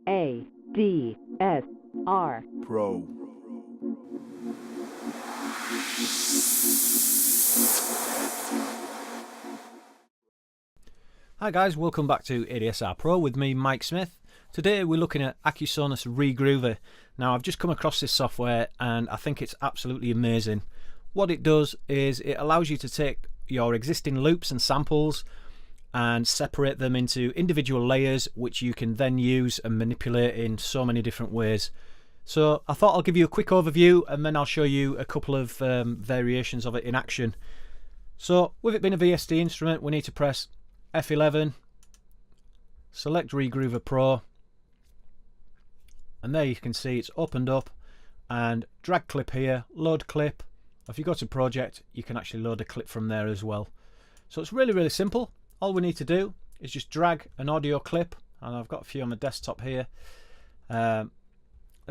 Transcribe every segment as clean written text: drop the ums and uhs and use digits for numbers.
ADSR Pro. Hi guys, welcome back to ADSR Pro with me, Mike Smith. Today we're looking at Accusonus Regroover. Now I've just come across this software and I think it's absolutely amazing. What it does is it allows you to take your existing loops and samples and separate them into individual layers which you can then use and manipulate in so many different ways. So I thought I'll give you a quick overview and then I'll show you a couple of variations of it in action. So with it being a VST instrument, we need to press F11, select Regroover Pro, and there you can see it's opened up, and drag clip here, load clip. If you go to project, you can actually load a clip from there as well. So it's really simple. All we need to do is just drag an audio clip, and I've got a few on the desktop here. Let's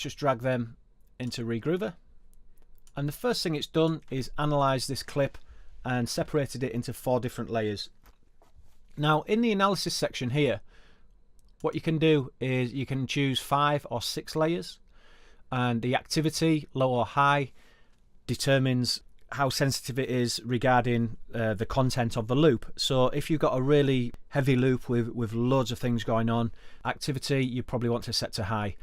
just drag them into Regroover, and the first thing it's done is analyze this clip and separated it into 4 different layers. Now in the analysis section here, what you can do is you can choose 5 or 6 layers, and the activity, low or high, determines how sensitive it is regarding the content of the loop. So if you've got a really heavy loop with loads of things going on, activity you probably want to set to high.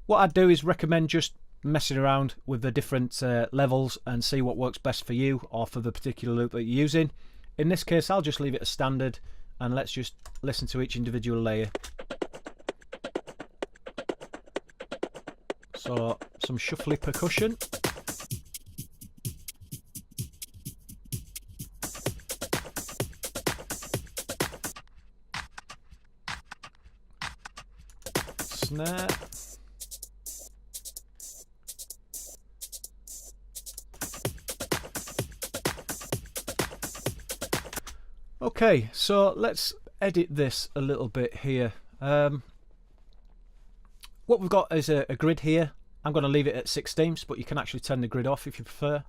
What I'd do is recommend just messing around with the different levels and see what works best for you or for the particular loop that you're using. In this case, I'll just leave it as standard, and let's just listen to each individual layer. So some shuffly percussion. Snare. Okay, so let's edit this a little bit here. What we've got is a grid here. I'm going to leave it at 16ths, but you can actually turn the grid off if you prefer,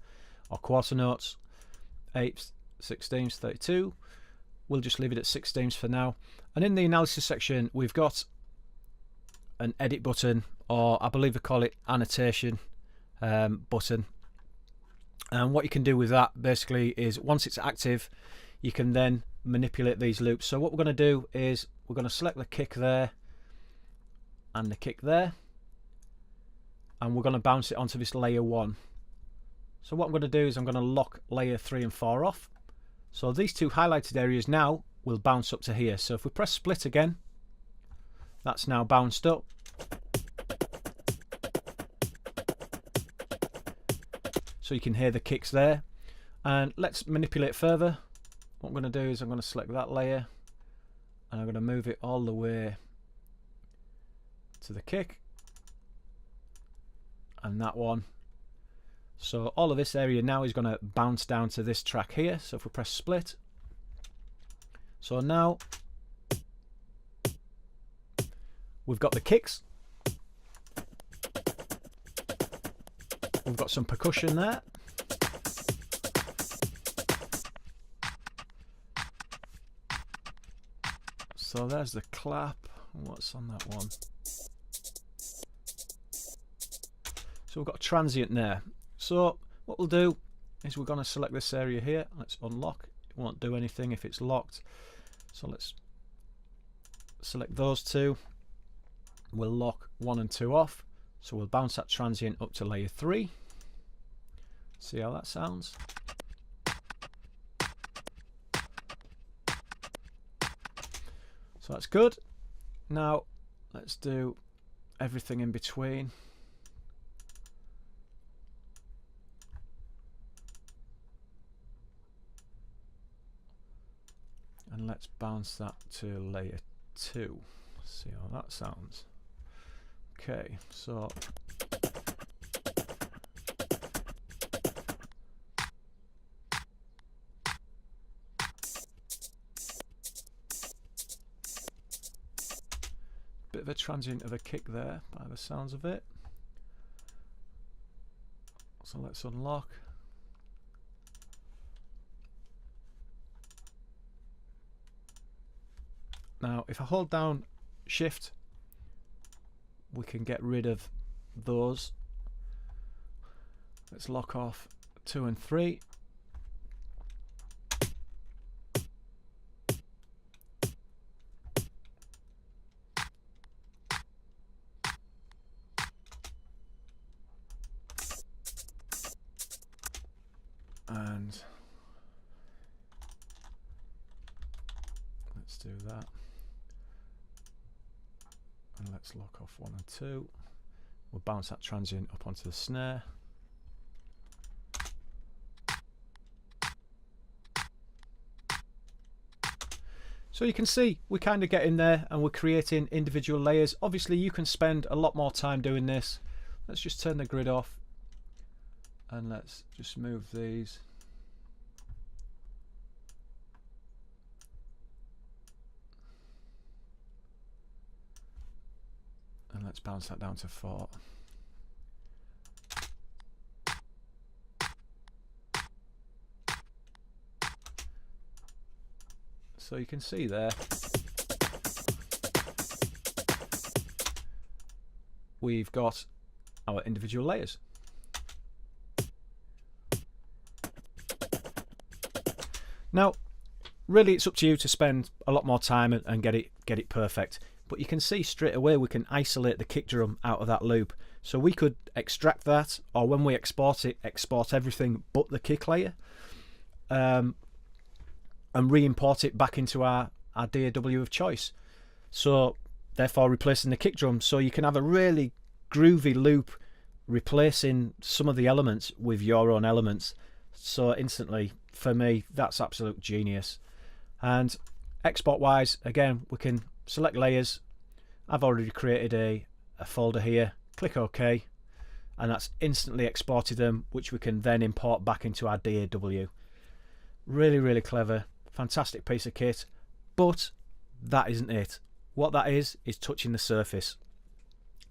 or quarter notes, 8ths, 16ths, 32. We'll just leave it at 16ths for now. And in the analysis section, we've got an edit button, or I believe they call it annotation button. And what you can do with that basically is once it's active, you can then manipulate these loops. So what we're going to do is we're going to select the kick there and the kick there, and we're going to bounce it onto this layer 1. So what I'm going to do is I'm going to lock layer 3 and 4 off. So these 2 highlighted areas now will bounce up to here. So if we press split again, that's now bounced up. So you can hear the kicks there. And let's manipulate further. What I'm going to do is I'm going to select that layer and I'm going to move it all the way to the kick and that one. So all of this area now is going to bounce down to this track here. So if we press split, so now we've got the kicks, we've got some percussion there. So there's the clap. What's on that one? So we've got a transient there. So what we'll do is we're going to select this area here. Let's unlock. It won't do anything if it's locked. So let's select those 2. We'll lock 1 and 2 off. So we'll bounce that transient up to layer 3. See how that sounds. So that's good. Now let's do everything in between. And let's bounce that to layer 2. See how that sounds. Okay, so bit of a transient of a kick there by the sounds of it. So let's unlock. Now if I hold down shift we can get rid of those. Let's lock off 2 and 3. And let's do that. And let's lock off 1 and 2. We'll bounce that transient up onto the snare. So you can see we kind of get in there and we're creating individual layers. Obviously you can spend a lot more time doing this. Let's just turn the grid off and let's just move these. And let's bounce that down to 4. So you can see there we've got our individual layers. Now really it's up to you to spend a lot more time and get it perfect, but you can see straight away we can isolate the kick drum out of that loop. So we could extract that, or when we export it, export everything but the kick layer, and re-import it back into our DAW of choice. So therefore replacing the kick drum, so you can have a really groovy loop replacing some of the elements with your own elements. So instantly, for me, that's absolute genius. And export wise, again, we can select layers. I've already created a folder here, click OK, and that's instantly exported them, which we can then import back into our DAW. Really, really clever. Fantastic piece of kit, but that isn't it. What that is touching the surface.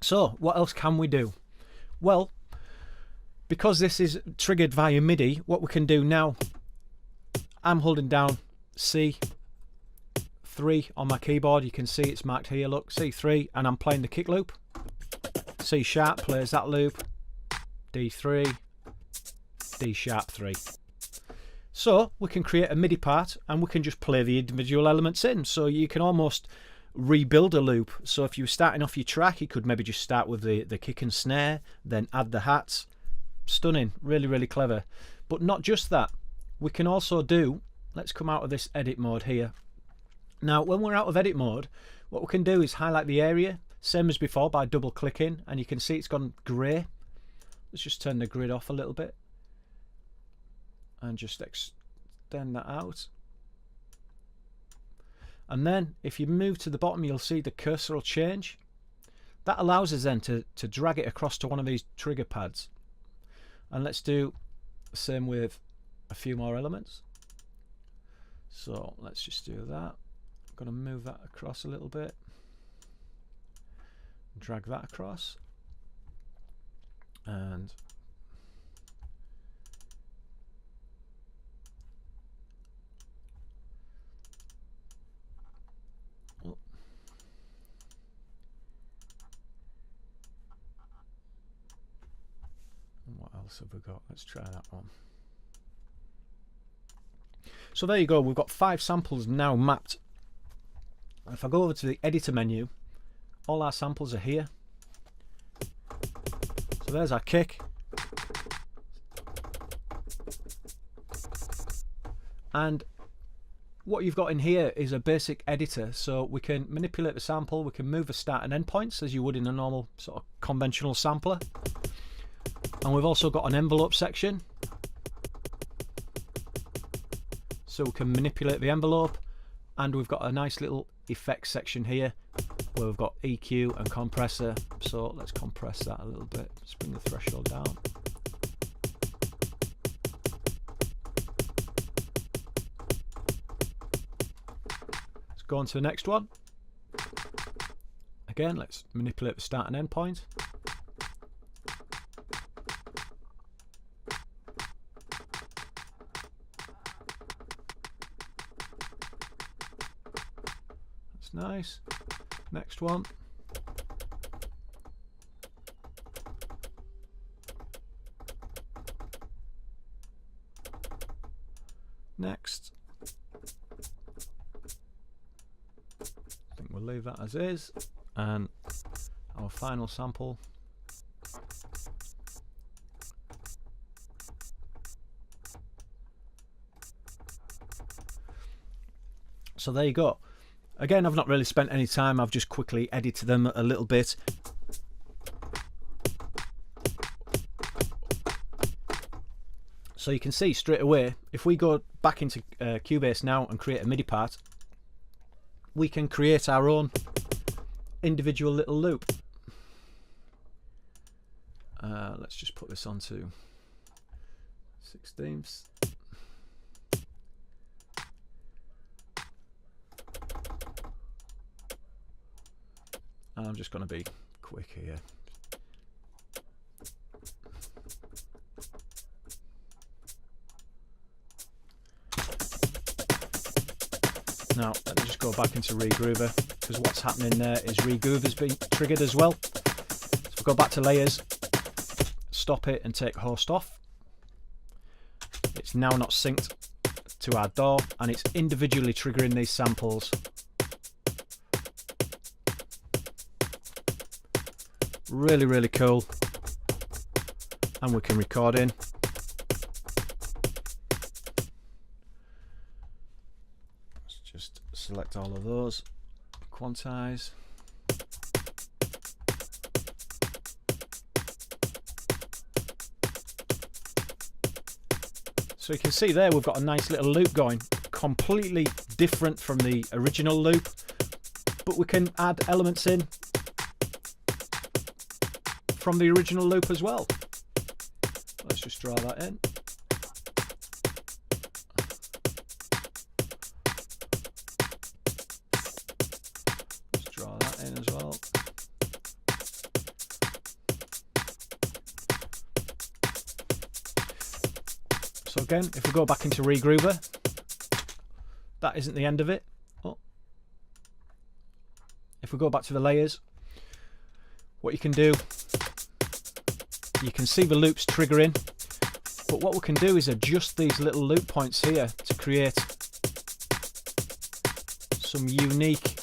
So what else can we do? Well, because this is triggered via MIDI, what we can do now, I'm holding down C3 on my keyboard. You can see it's marked here, look, C3, and I'm playing the kick loop. C sharp plays that loop, D3, D sharp 3. So we can create a MIDI part and we can just play the individual elements in. So you can almost rebuild a loop. So if you were starting off your track, you could maybe just start with the kick and snare, then add the hats. Stunning, really, really clever. But not just that, we can also do, let's come out of this edit mode here. Now when we're out of edit mode, what we can do is highlight the area, same as before, by double clicking, and you can see it's gone grey. Let's just turn the grid off a little bit and just extend that out. And then if you move to the bottom, you'll see the cursor will change. That allows us then to drag it across to one of these trigger pads. And let's do the same with a few more elements. So let's just do that. I'm going to move that across a little bit, drag that across, and what else have we got? Let's try that one. So there you go, we've got 5 samples now mapped. If I go over to the editor menu, all our samples are here. So there's our kick. And what you've got in here is a basic editor, so we can manipulate the sample, we can move the start and end points as you would in a normal sort of conventional sampler. And we've also got an envelope section, so we can manipulate the envelope, and we've got a nice little effects section here where we've got EQ and compressor. So let's compress that a little bit, just bring the threshold down. Let's go on to the next one. Again, let's manipulate the start and end point. Nice. Next one. leave that as is, and our final sample. So there you go. Again, I've not really spent any time, I've just quickly edited them a little bit. So you can see straight away, if we go back into Cubase now and create a MIDI part, we can create our own individual little loop. Let's just put this onto 16ths. And I'm just going to be quick here. Now, let me just go back into Regroover, because what's happening there is Regroover's been triggered as well. So we'll go back to layers, stop it and take host off. It's now not synced to our DAW, and it's individually triggering these samples. Really, really cool. And we can record in. Just select all of those, quantize. So you can see there we've got a nice little loop going, completely different from the original loop, but we can add elements in from the original loop as well. Let's just draw that in. Draw that in as well. So again, if we go back into Regroover, that isn't the end of it. Oh. If we go back to the layers, what you can do, you can see the loops triggering, but what we can do is adjust these little loop points here to create some unique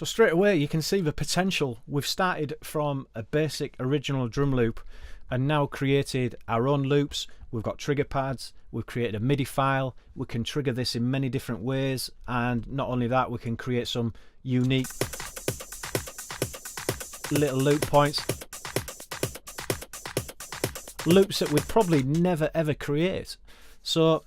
So straight away you can see the potential. We've started from a basic original drum loop and now created our own loops. We've got trigger pads, we've created a MIDI file, we can trigger this in many different ways, and not only that, we can create some unique little loop points. Loops that we'd probably never ever create. So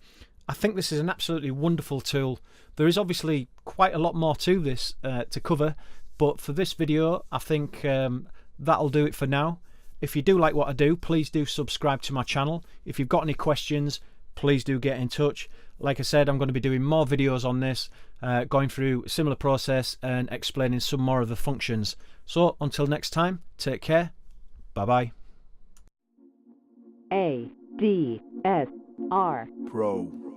I think this is an absolutely wonderful tool. There is obviously quite a lot more to this to cover, but for this video I think that'll do it for now. If you do like what I do, please do subscribe to my channel. If you've got any questions, please do get in touch. Like I said, I'm going to be doing more videos on this, going through a similar process and explaining some more of the functions. So until next time, take care, bye bye. ADSR Pro.